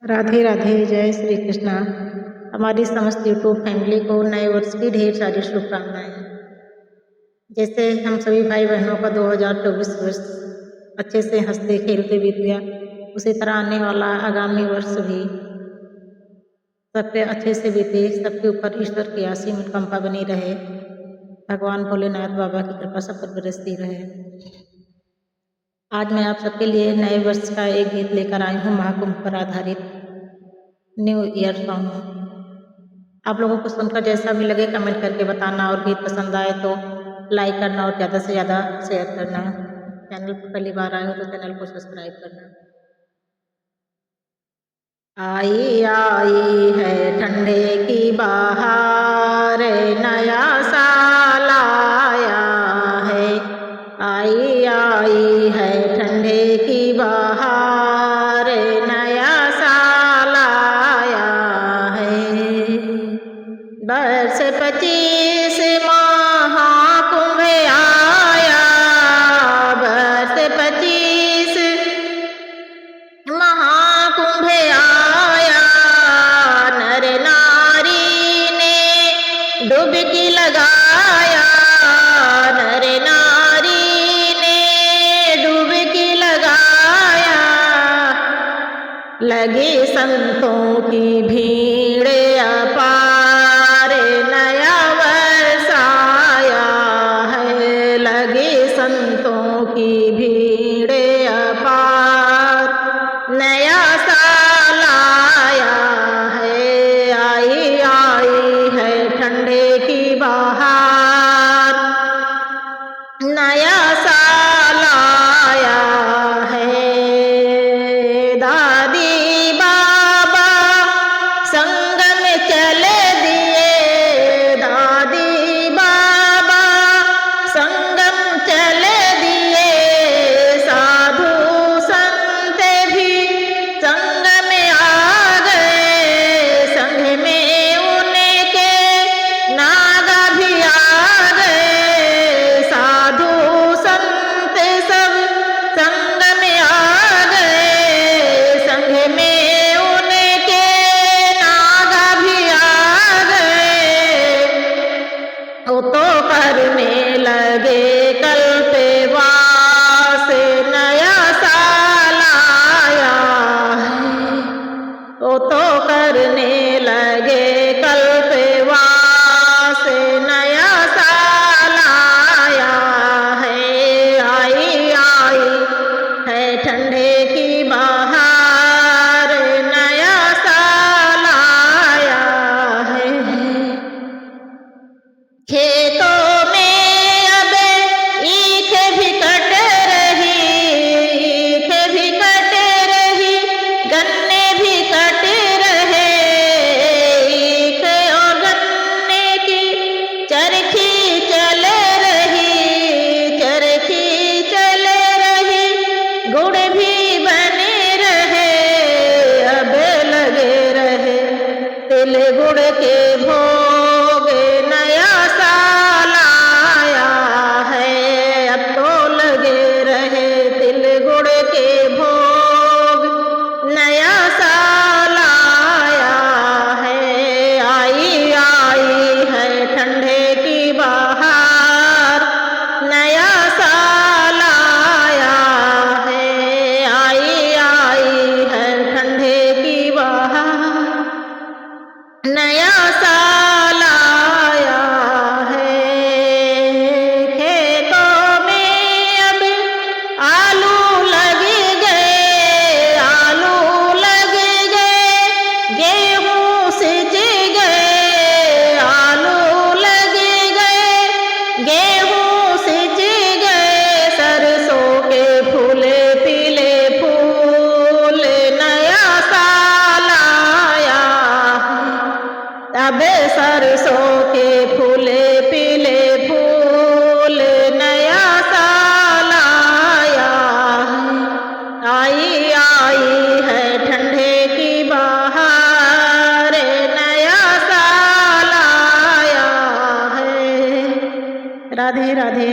राधे राधे, जय श्री कृष्णा। हमारी समस्त यूट्यूब फैमिली को नए वर्ष की ढेर सारी शुभकामनाएं। जैसे हम सभी भाई बहनों का 2024 वर्ष अच्छे से हंसते खेलते बीत गया, उसी तरह आने वाला आगामी वर्ष भी सबके अच्छे से बीते, सबके ऊपर ईश्वर की आशीष अनुकंपा बनी रहे, भगवान भोलेनाथ बाबा की कृपा सब पर बरसती रहे। आज मैं आप सबके लिए नए वर्ष का एक गीत लेकर आई हूँ, महाकुंभ पर आधारित न्यू ईयर सॉन्ग। आप लोगों को सुनकर जैसा भी लगे कमेंट करके बताना, और गीत पसंद आए तो लाइक करना और ज़्यादा से ज़्यादा शेयर करना। चैनल पर पहली बार आए हो तो चैनल को सब्सक्राइब करना। आई आई है ठंडे की बहार, नया साल आया है। आई है ठंडे की बहार, नया साल आया है। वर्ष 25 महाकुंभ आया, वर्ष 25 महाकुंभ आया। नर नारी ने डुबकी लगाया, नर नारी ने डुबकी लगाया। लगी संतों की भीड़ अपार, नया वर्ष आया है। लगी संतों की भीड़ अपार, नया साल आया है। आई है ठंडे की बहार, नया साल आया है। दादी बाबा संग में चल दिए, दादी बाबा संगम चल दिए। साधु संत भी संग में आ गए, संग में उनके नागा भी आ गए। साधु संत सब संग में आ गए, संग में उनके नागा भी आ गए। वो तो करने लगे कल्पवास, नया साल आया है। वो तो करने लगे कल्पवास, नया साल आया है। आई है ठंडे की बहार, नया साल आया है। खेतों में अब ईख भी कट रही, ईख भी कट रही, गन्ने भी कट रहे। ईख और गन्ने की चरखी चल रही, चरखी चल रही, गुड़ भी बने रहे। अब लगे रहे तिल गुड़ के भोग, नया साल आया है। अब तो लगे रहे तिल गुड़ के भोग, नया साल आया है। आई है ठंडे की बहार, नया साल आया है। आई है ठंडे की बहार, नया साल आया है। खेतों में अब आलू लग गए, आलू लग गए, गेहूं सिंच गए। आलू लग गए, गेहूं सिंच गए। सरसों के फूले पीले फूल, नया साल आया है। अब सरसों के फूले पीले फूल, नया साल आया है। आई है ठंडे की बहार, नया साल आया है। राधे राधे।